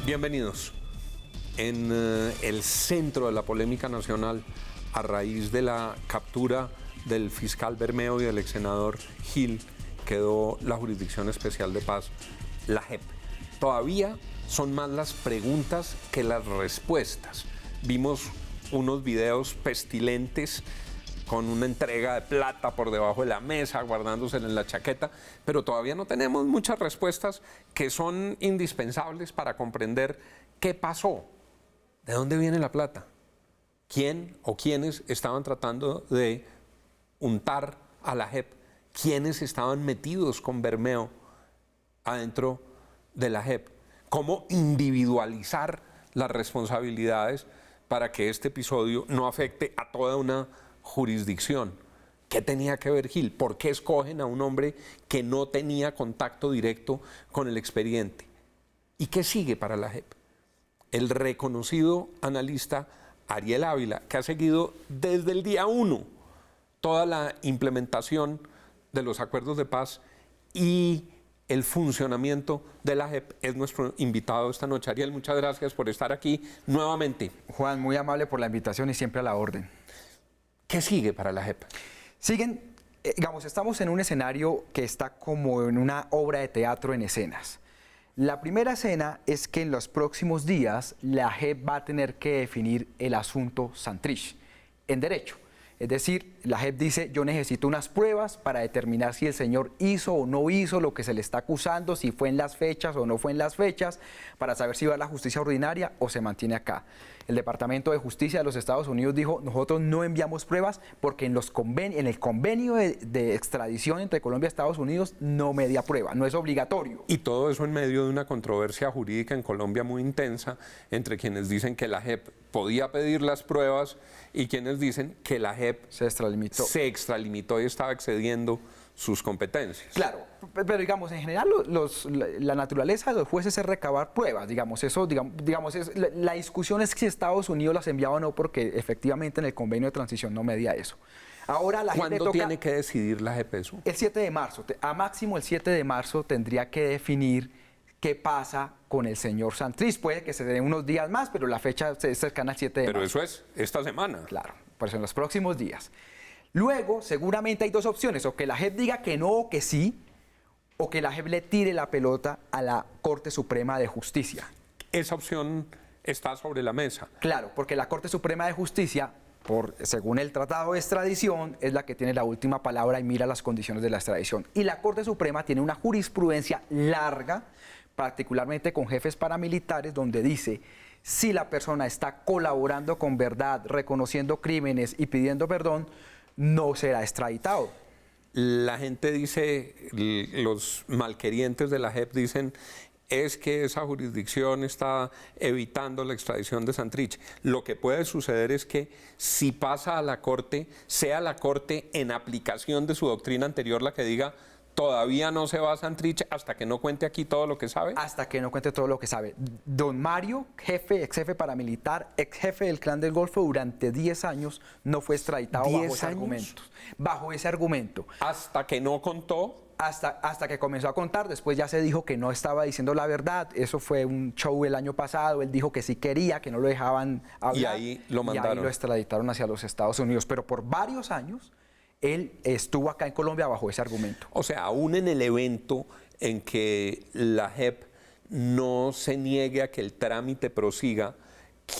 Bienvenidos. En el centro de la polémica nacional, a raíz de la captura del fiscal Bermeo y del ex senador Gil, quedó la Jurisdicción Especial de Paz, la JEP. Todavía son más las preguntas que las respuestas. Vimos unos videos pestilentes con una entrega de plata por debajo de la mesa, guardándosela en la chaqueta, pero todavía no tenemos muchas respuestas que son indispensables para comprender qué pasó, de dónde viene la plata, quién o quiénes estaban tratando de untar a la JEP, quiénes estaban metidos con Bermeo adentro de la JEP, cómo individualizar las responsabilidades para que este episodio no afecte a toda una jurisdicción. ¿Qué tenía que ver Gil? ¿Por qué escogen a un hombre que no tenía contacto directo con el expediente? ¿Y qué sigue para la JEP? El reconocido analista Ariel Ávila, que ha seguido desde el día 1 toda la implementación de los acuerdos de paz y el funcionamiento de la JEP, es nuestro invitado esta noche. Ariel, muchas gracias por estar aquí nuevamente. Juan, muy amable por la invitación y siempre a la orden. ¿Qué sigue para la JEP? Siguen, estamos en un escenario que está como en una obra de teatro en escenas. La primera escena es que en los próximos días la JEP va a tener que definir el asunto Santrich en derecho. Es decir, la JEP dice, yo necesito unas pruebas para determinar si el señor hizo o no hizo lo que se le está acusando, si fue en las fechas o no fue en las fechas, para saber si va a la justicia ordinaria o se mantiene acá. El Departamento de Justicia de los Estados Unidos dijo, nosotros no enviamos pruebas porque en el convenio de extradición entre Colombia y Estados Unidos no media prueba, no es obligatorio. Y todo eso en medio de una controversia jurídica en Colombia muy intensa entre quienes dicen que la JEP podía pedir las pruebas y quienes dicen que la JEP se extralimitó y estaba excediendo sus competencias. Claro, pero digamos, en general la naturaleza de los jueces es recabar pruebas, la discusión es si Estados Unidos las enviaba o no, porque efectivamente en el convenio de transición no media eso. Ahora la gente ¿Cuándo tiene que decidir la JEP eso? El 7 de marzo, a máximo el 7 de marzo tendría que definir qué pasa con el señor Santrich. Puede que se den unos días más, pero la fecha es cercana al 7 de marzo. Pero eso es esta semana. Claro, por eso en los próximos días. Luego, seguramente hay dos opciones, o que la JEP diga que no o que sí, o que la JEP le tire la pelota a la Corte Suprema de Justicia. Esa opción está sobre la mesa. Claro, porque la Corte Suprema de Justicia, según el Tratado de Extradición, es la que tiene la última palabra y mira las condiciones de la extradición. Y la Corte Suprema tiene una jurisprudencia larga, particularmente con jefes paramilitares, donde dice, si la persona está colaborando con verdad, reconociendo crímenes y pidiendo perdón, no será extraditado. La gente dice, los malquerientes de la JEP dicen, es que esa jurisdicción está evitando la extradición de Santrich. Lo que puede suceder es que si pasa a la Corte, sea la Corte en aplicación de su doctrina anterior la que diga, todavía no se va a Santrich hasta que no cuente aquí todo lo que sabe. Hasta que no cuente todo lo que sabe. Don Mario, ex jefe paramilitar, ex jefe del Clan del Golfo, durante 10 años no fue extraditado bajo ese argumento. Bajo ese argumento. Hasta que no contó. Hasta que comenzó a contar, después ya se dijo que no estaba diciendo la verdad. Eso fue un show el año pasado. Él dijo que sí quería, que no lo dejaban hablar. Y ahí lo mandaron. Y ahí lo extraditaron hacia los Estados Unidos. Pero por varios años él estuvo acá en Colombia bajo ese argumento. O sea, aún en el evento en que la JEP no se niegue a que el trámite prosiga,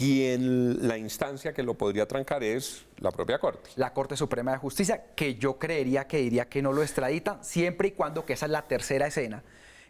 la instancia que lo podría trancar es la propia Corte. La Corte Suprema de Justicia, que yo creería que diría que no lo extraditan, siempre y cuando, que esa es la tercera escena,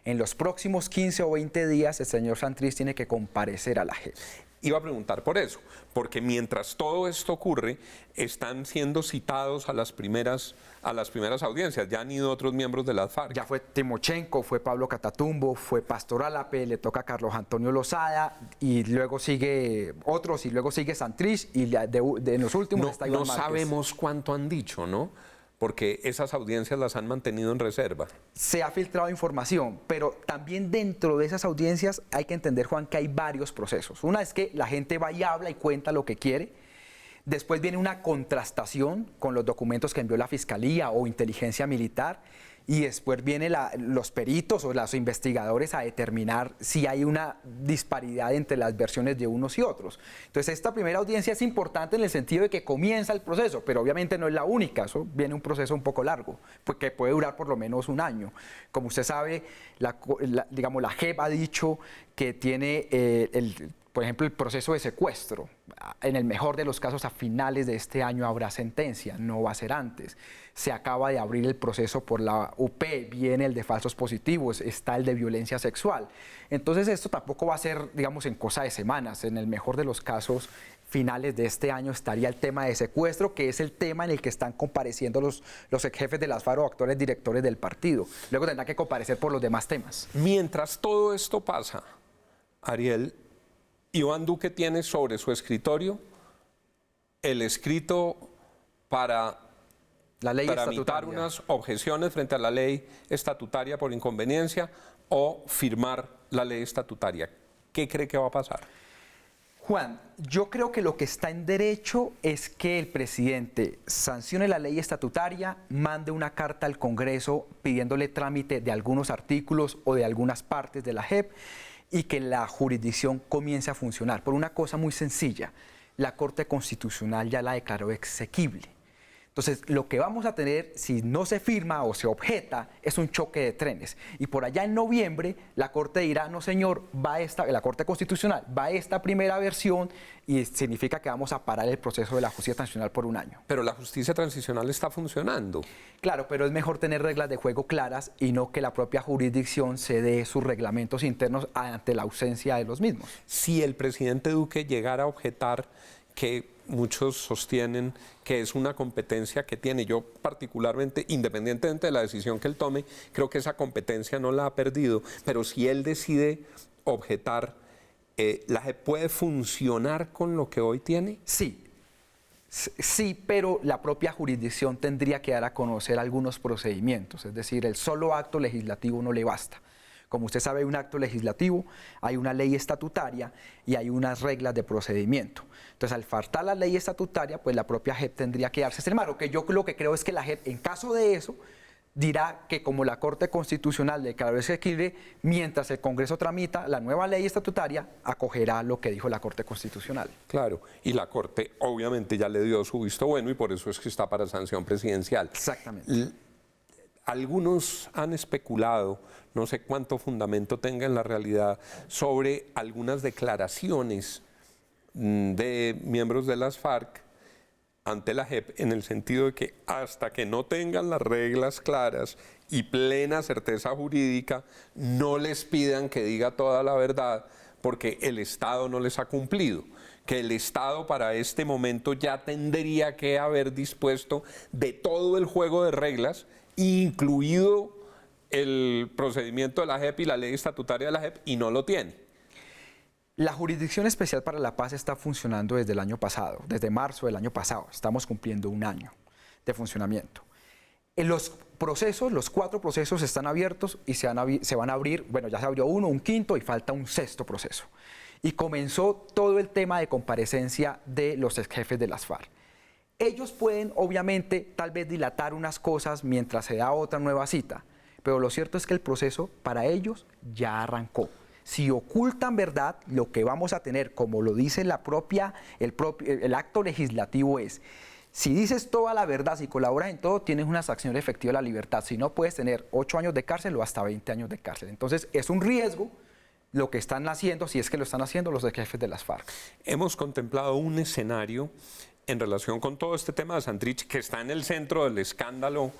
en los próximos 15 o 20 días el señor Santrich tiene que comparecer a la JEP. Iba a preguntar por eso, porque mientras todo esto ocurre, están siendo citados a las primeras audiencias. Ya han ido otros miembros de las FARC. Ya fue Timochenko, fue Pablo Catatumbo, fue Pastor Álape, le toca a Carlos Antonio Lozada, y luego sigue otros, y luego sigue Santrich, y en los últimos está Iván Márquez. No sabemos cuánto han dicho, ¿no? Porque esas audiencias las han mantenido en reserva. Se ha filtrado información, pero también dentro de esas audiencias hay que entender, Juan, que hay varios procesos. Una es que la gente va y habla y cuenta lo que quiere. Después viene una contrastación con los documentos que envió la Fiscalía o Inteligencia Militar. y después vienen los peritos o los investigadores a determinar si hay una disparidad entre las versiones de unos y otros. Entonces, esta primera audiencia es importante en el sentido de que comienza el proceso, pero obviamente no es la única, eso viene un proceso un poco largo, porque puede durar por lo menos un año. Como usted sabe, digamos, la JEP ha dicho que tiene por ejemplo, el proceso de secuestro. En el mejor de los casos, a finales de este año habrá sentencia, no va a ser antes. Se acaba de abrir el proceso por la UP, viene el de falsos positivos, está el de violencia sexual. Entonces, esto tampoco va a ser, digamos, en cosa de semanas. En el mejor de los casos, finales de este año estaría el tema de secuestro, que es el tema en el que están compareciendo los jefes de las FARC o actuales directores del partido. Luego tendrán que comparecer por los demás temas. Mientras todo esto pasa, Ariel, Iván Duque tiene sobre su escritorio el escrito para tramitar unas objeciones frente a la ley estatutaria por inconveniencia o firmar la ley estatutaria. ¿Qué cree que va a pasar? Juan, yo creo que lo que está en derecho es que el presidente sancione la ley estatutaria, mande una carta al Congreso pidiéndole trámite de algunos artículos o de algunas partes de la JEP, y que la jurisdicción comience a funcionar por una cosa muy sencilla. La Corte Constitucional ya la declaró exequible. Entonces, lo que vamos a tener, si no se firma o se objeta, es un choque de trenes. Y por allá en noviembre, la Corte dirá, no señor, la Corte Constitucional va esta primera versión y significa que vamos a parar el proceso de la justicia transicional por un año. Pero la justicia transicional está funcionando. Claro, pero es mejor tener reglas de juego claras y no que la propia jurisdicción se dé sus reglamentos internos ante la ausencia de los mismos. Si el presidente Duque llegara a objetar, que muchos sostienen que es una competencia que tiene, yo particularmente, independientemente de la decisión que él tome, creo que esa competencia no la ha perdido, pero si él decide objetar, ¿la JEP puede funcionar con lo que hoy tiene? Sí, pero la propia jurisdicción tendría que dar a conocer algunos procedimientos, es decir, el solo acto legislativo no le basta. Como usted sabe, hay un acto legislativo, hay una ley estatutaria y hay unas reglas de procedimiento. Entonces, al faltar la ley estatutaria, pues la propia JEP tendría que darse ese marco, que yo lo que creo es que la JEP, en caso de eso, dirá que como la Corte Constitucional declaró exequible, mientras el Congreso tramita la nueva ley estatutaria, acogerá lo que dijo la Corte Constitucional. Claro, y la Corte obviamente ya le dio su visto bueno y por eso es que está para sanción presidencial. Exactamente. Algunos han especulado, no sé cuánto fundamento tenga en la realidad, sobre algunas declaraciones de miembros de las FARC ante la JEP, en el sentido de que hasta que no tengan las reglas claras y plena certeza jurídica, no les pidan que diga toda la verdad, porque el Estado no les ha cumplido, que el Estado para este momento ya tendría que haber dispuesto de todo el juego de reglas, incluido el procedimiento de la JEP y la ley estatutaria de la JEP, y no lo tiene. La Jurisdicción Especial para la Paz está funcionando desde el año pasado, desde marzo del año pasado. Estamos cumpliendo un año de funcionamiento. En los procesos, los 4 procesos están abiertos y se van a abrir, bueno, ya se abrió uno, un quinto y falta un 6º proceso. Y comenzó todo el tema de comparecencia de los exjefes de las FARC. Ellos pueden, obviamente, tal vez dilatar unas cosas mientras se da otra nueva cita, pero lo cierto es que el proceso para ellos ya arrancó. Si ocultan verdad, lo que vamos a tener, como lo dice el acto legislativo es, si dices toda la verdad, si colaboras en todo, tienes una sanción efectiva de la libertad. Si no, puedes tener 8 años de cárcel o hasta 20 años de cárcel. Entonces, es un riesgo lo que están haciendo, si es que lo están haciendo los jefes de las FARC. Hemos contemplado un escenario en relación con todo este tema de Santrich, que está en el centro del escándalo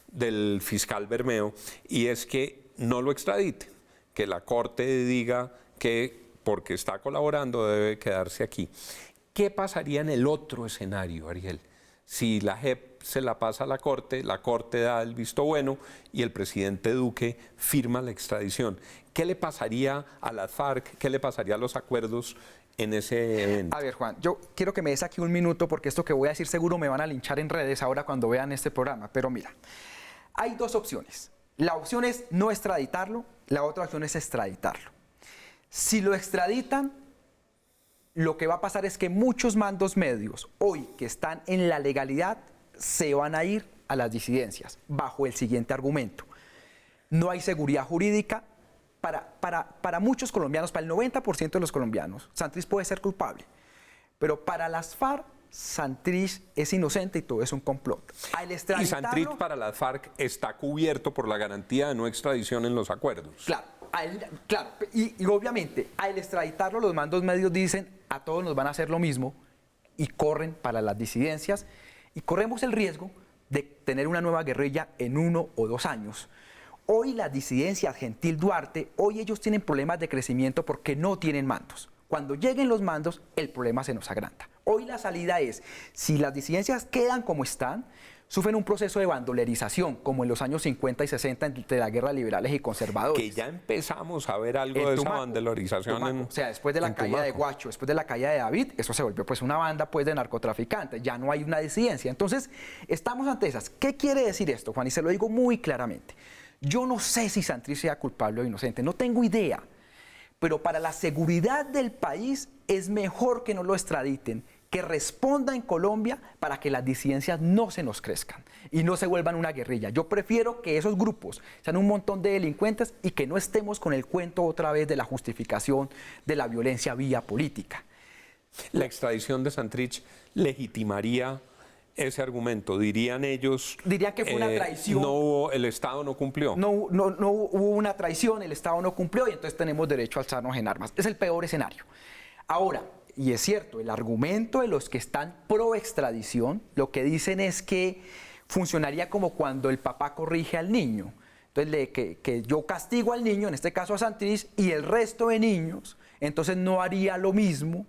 del fiscal Bermeo, y es que no lo extradite, que la Corte diga que porque está colaborando debe quedarse aquí. ¿Qué pasaría en el otro escenario, Ariel? Si la JEP se la pasa a la Corte da el visto bueno y el presidente Duque firma la extradición. ¿Qué le pasaría a las FARC? ¿Qué le pasaría a los acuerdos en ese evento? A ver, Juan, yo quiero que me des aquí un minuto porque esto que voy a decir seguro me van a linchar en redes ahora cuando vean este programa, pero mira, hay 2 opciones. La opción es no extraditarlo, la otra opción es extraditarlo. Si lo extraditan, lo que va a pasar es que muchos mandos medios hoy que están en la legalidad se van a ir a las disidencias bajo el siguiente argumento. no hay seguridad jurídica. Para muchos colombianos, para el 90% de los colombianos, Santrich puede ser culpable. Pero para las FARC, Santrich es inocente y todo es un complot. Y Santrich para las FARC está cubierto por la garantía de no extradición en los acuerdos. Claro, y obviamente al extraditarlo los mandos medios dicen a todos nos van a hacer lo mismo y corren para las disidencias y corremos el riesgo de tener una nueva guerrilla en 1 o 2 años. Hoy las disidencias, Gentil, Duarte, hoy ellos tienen problemas de crecimiento porque no tienen mandos. Cuando lleguen los mandos, el problema se nos agranda. Hoy la salida es, si las disidencias quedan como están, sufren un proceso de bandolerización, como en los años 50 y 60 entre la guerra liberales y conservadores. Que ya empezamos a ver algo de esa bandolerización. O sea, después de la caída de Guacho, después de la caída de David, eso se volvió pues una banda pues de narcotraficantes, ya no hay una disidencia. Entonces, estamos ante esas. ¿Qué quiere decir esto, Juan? Y se lo digo muy claramente. Yo no sé si Santrich sea culpable o inocente, no tengo idea, pero para la seguridad del país es mejor que no lo extraditen, que responda en Colombia para que las disidencias no se nos crezcan y no se vuelvan una guerrilla. Yo prefiero que esos grupos sean un montón de delincuentes y que no estemos con el cuento otra vez de la justificación de la violencia vía política. La extradición de Santrich legitimaría ese argumento, dirían ellos. Dirían que fue una traición. El Estado no cumplió. No hubo una traición, el Estado no cumplió y entonces tenemos derecho a alzarnos en armas. Es el peor escenario. Ahora, y es cierto, el argumento de los que están pro extradición, lo que dicen es que funcionaría como cuando el papá corrige al niño. Entonces, que yo castigo al niño, en este caso a Santrich, y el resto de niños, entonces no haría lo mismo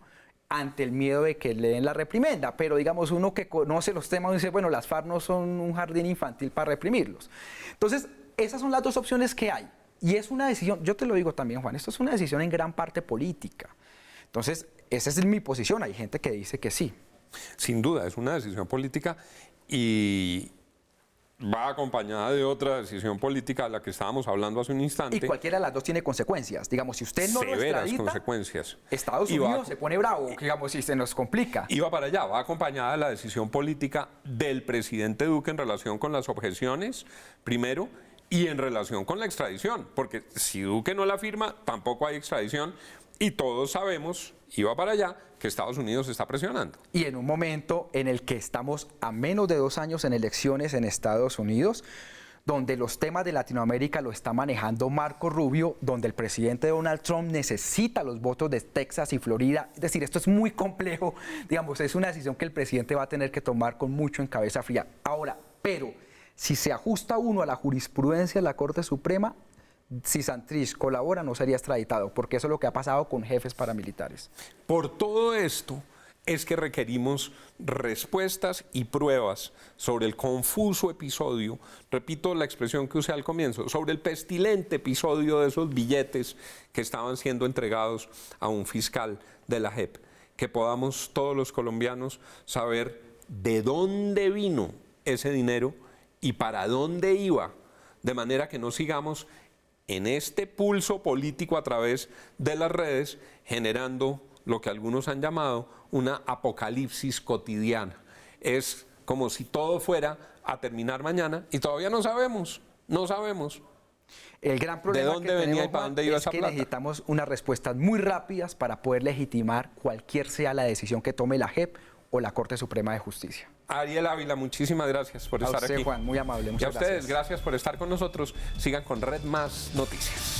ante el miedo de que le den la reprimenda, pero digamos uno que conoce los temas dice, bueno, las FARC no son un jardín infantil para reprimirlos. Entonces, esas son las dos opciones que hay, y es una decisión, yo te lo digo también, Juan, esto es una decisión en gran parte política. Entonces, esa es mi posición, hay gente que dice que sí. Sin duda, es una decisión política y va acompañada de otra decisión política a la que estábamos hablando hace un instante. Y cualquiera de las dos tiene consecuencias. Digamos, si usted no lo extradita, consecuencias. Estados Unidos se pone bravo, digamos, si se nos complica. Y va para allá, va acompañada de la decisión política del presidente Duque en relación con las objeciones, primero, y en relación con la extradición, porque si Duque no la firma, tampoco hay extradición, y todos sabemos, y va para allá, que Estados Unidos está presionando. Y en un momento en el que estamos a menos de 2 años en elecciones en Estados Unidos, donde los temas de Latinoamérica lo está manejando Marco Rubio, donde el presidente Donald Trump necesita los votos de Texas y Florida. Es decir, esto es muy complejo, digamos, es una decisión que el presidente va a tener que tomar con mucho en cabeza fría. Ahora, pero si se ajusta uno a la jurisprudencia de la Corte Suprema, si Santrich colabora no sería extraditado, porque eso es lo que ha pasado con jefes paramilitares. Por todo esto es que requerimos respuestas y pruebas sobre el confuso episodio, repito la expresión que usé al comienzo, sobre el pestilente episodio de esos billetes que estaban siendo entregados a un fiscal de la JEP, que podamos todos los colombianos saber de dónde vino ese dinero y para dónde iba, de manera que no sigamos en este pulso político a través de las redes, generando lo que algunos han llamado una apocalipsis cotidiana. Es como si todo fuera a terminar mañana y todavía no sabemos. El gran problema ¿de dónde venía y para dónde iba esa plata? Necesitamos unas respuestas muy rápidas para poder legitimar cualquier sea la decisión que tome la JEP o la Corte Suprema de Justicia. Ariel Ávila, muchísimas gracias por estar aquí. Juan, muy amable. Muchas gracias. Y a ustedes, gracias por estar con nosotros. Sigan con Red Más Noticias.